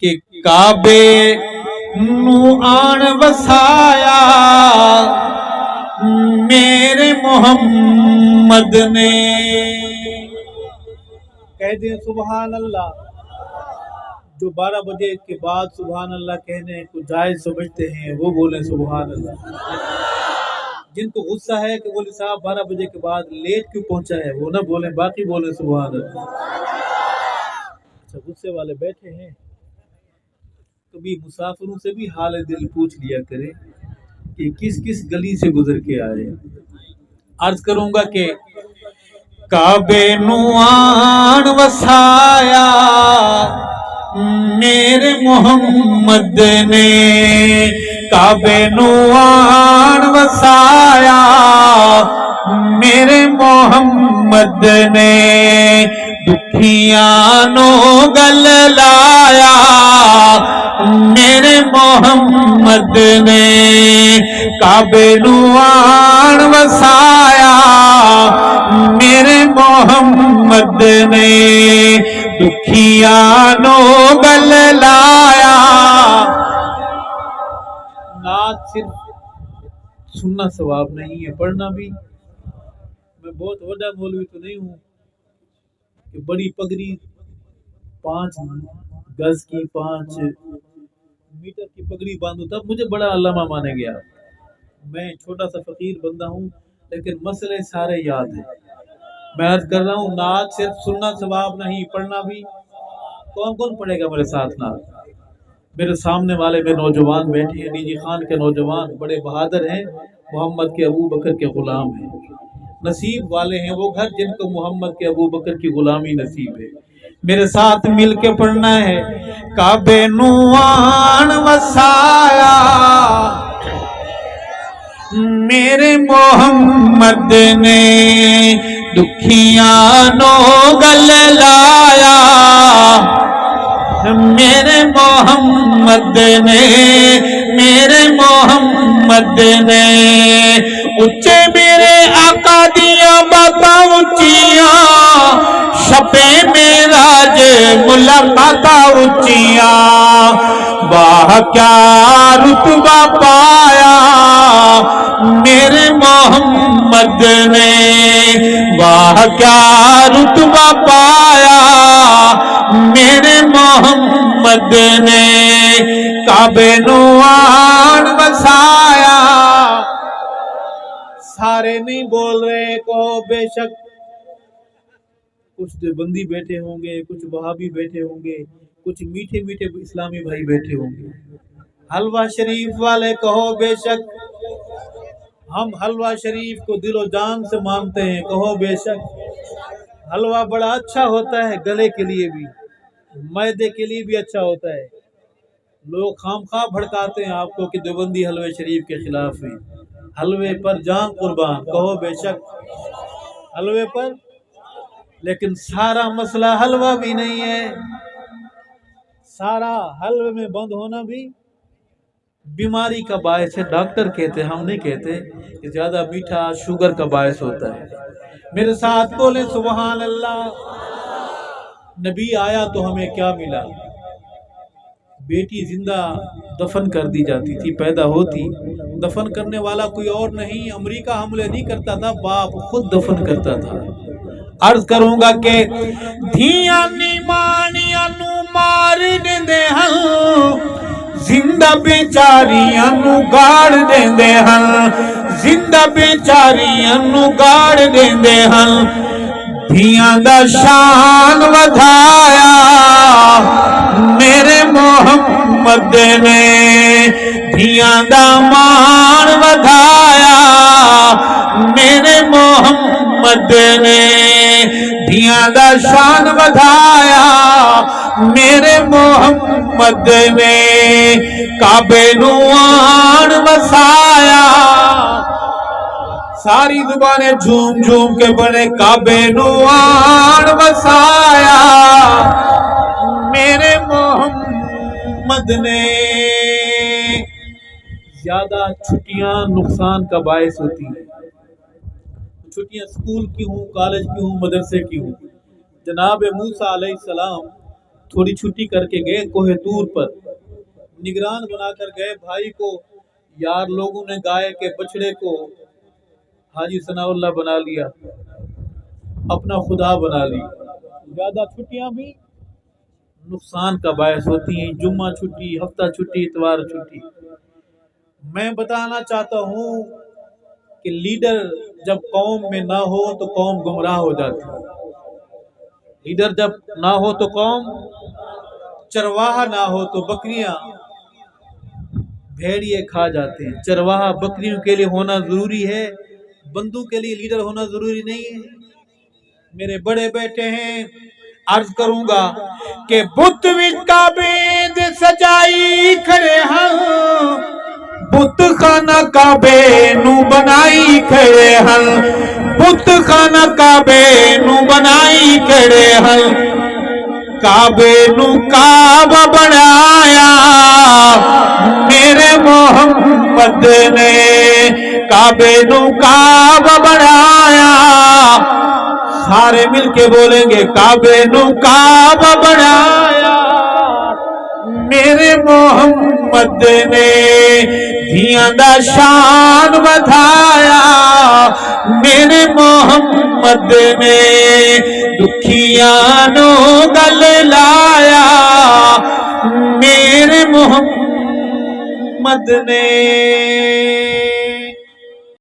کہ کعبے نو آن وسایا میرے محمد نے۔ کہہ دیں سبحان اللہ۔ جو 12 بجے کے بعد سبحان اللہ کہنے کو جائز سمجھتے ہیں وہ بولیں سبحان اللہ۔ جن کو غصہ ہے کہ مولوی صاحب 12 بجے کے بعد لیٹ کیوں پہنچا ہے وہ نہ بولیں، باقی بولیں سبحان اللہ۔ اچھا غصے والے بیٹھے ہیں، کبھی مسافروں سے بھی حال دل پوچھ لیا کریں کہ کس کس گلی سے گزر کے آئے۔ عرض کروں گا کہ کعبے نو آن وسایا میرے محمد نے، کعبے نو آن وسایا میرے محمد نے، دکھیاں نو گل لایا میرے محمد نے، کعبے نو آن وسایا میرے محمد نے، دکھیاں نو گل لایا۔ نعت صرف سننا ثواب نہیں ہے، پڑھنا بھی۔ میں بہت بڑا مولوی تو نہیں ہوں کہ بڑی پگڑی 5 گز کی 5 میٹر کی پگڑی باندھوں تب مجھے بڑا علامہ مانے گیا۔ میں چھوٹا سا فقیر بندہ ہوں لیکن مسئلے سارے یاد ہیں۔ میں عرض کر رہا ہوں نعت صرف سننا ثواب نہیں، پڑھنا بھی۔ کون کون پڑھے گا میرے ساتھ نعت؟ میرے سامنے والے میں نوجوان بیٹھے ہیں، نیجی خان کے نوجوان بڑے بہادر ہیں، محمد کے ابو بکر کے غلام ہیں۔ نصیب والے ہیں وہ گھر جن کو محمد کے ابو بکر کی غلامی نصیب ہے۔ میرے ساتھ مل کے پڑھنا ہے، کعبے نو آن وسایا میرے محمد نے، دکھیاں نو گل لایا میرے محمد نے، میرے محمد نے، اچے میرے آقا دیا باتاں اچیاں، شپے معراج ملاقاتاں اچیاں، واہ کیا رتبہ پایا میرے محمد نے، واہ کیا رتبہ پایا میرے محمد نے، کعبے نو آن وسایا۔ سارے نہیں بول رہے کو بے شک، کچھ دیوبندی بیٹھے ہوں گے، کچھ وہابی بیٹھے ہوں گے، کچھ میٹھے میٹھے اسلامی بھائی بیٹھے ہوں گے۔ حلوہ شریف والے کہو بے شک، ہم حلوہ شریف کو دل و جان سے مانتے ہیں، کہو بے شک۔ حلوہ بڑا اچھا ہوتا ہے، گلے کے لیے بھی، معدے کے لیے بھی اچھا ہوتا ہے۔ لوگ خام خواہ بھڑکاتے ہیں آپ کو کہ دیوبندی حلوہ شریف کے خلاف ہیں۔ حلوے پر جان قربان، کہو بے شک حلوے پر۔ لیکن سارا مسئلہ حلوہ بھی نہیں ہے، سارا حلوے میں بند ہونا بھی بیماری کا باعث ہے۔ ڈاکٹر کہتے ہیں، ہم نہیں کہتے کہ زیادہ میٹھا شوگر کا باعث ہوتا ہے۔ میرے ساتھ بولیں سبحان اللہ۔ نبی آیا تو ہمیں کیا ملا؟ بیٹی زندہ دفن کر دی جاتی تھی، پیدا ہوتی دفن کرنے والا کوئی اور نہیں، امریکہ حملے نہیں کرتا تھا، باپ خود دفن کرتا تھا۔ عرض کروں گا کہ دھیاں نیمانیاں نو مار دیندے ہن، زندہ بیچاریاں نو گاڑ دیندے ہن، زندہ بیچاریاں نو گاڑ دیندے ہن، دھیاں دا شان ودھایا میرے محمد نے، دھیاں دا مان ودھایا میرے محمد نے، دھیاں دا شان ودھایا میرے محمد نے، کعبے نو آن وسایا۔ ساری زبانیں جھوم جھوم کے پڑھے، کعبے نو آن وسایا میرے محمد نے۔ زیادہ چھٹیاں نقصان کا باعث ہوتی ہیں۔ چھٹیاں اسکول کی ہوں، کالج کی ہوں، مدرسے کی ہوں۔ جناب موسیٰ علیہ السلام تھوڑی چھٹی کر کے گئے کوہ طور پر، نگران بنا کر گئے بھائی کو، یار لوگوں نے گائے کے بچڑے کو حاجی ثناء اللہ بنا لیا، اپنا خدا بنا لی۔ زیادہ چھٹیاں بھی نقصان کا باعث ہوتی ہیں، جمعہ چھٹی، ہفتہ چھٹی، اتوار چھٹی۔ میں بتانا چاہتا ہوں کہ لیڈر جب قوم میں نہ ہو تو قوم گمراہ ہو جاتی ہے، لیڈر جب نہ ہو تو قوم، چرواہا نہ ہو تو بکریاں بھیڑیے کھا جاتے ہیں۔ چرواہا بکریوں کے لیے ہونا ضروری ہے، بندوں کے لیے لیڈر ہونا ضروری نہیں ہے۔ میرے بڑے بیٹے ہیں، عرض کروں گا کہ بت وچ کعبے دے سجائی کھڑے ہاں، بت خانہ کعبے نو بنائی کھڑے ہاں، بت خانہ کعبے نو بنائی کھڑے ہاں، کعبے نو کعبہ بنایا میرے محمد نے، کعبے نو کعبہ بنایا، سارے مل کے بولیں گے کعبے نو کعبہ بنایا میرے محمد نے، دھیاں دا شان ودھایا میرے محمد نے، دکھیاں نو گل لایا میرے محمد نے۔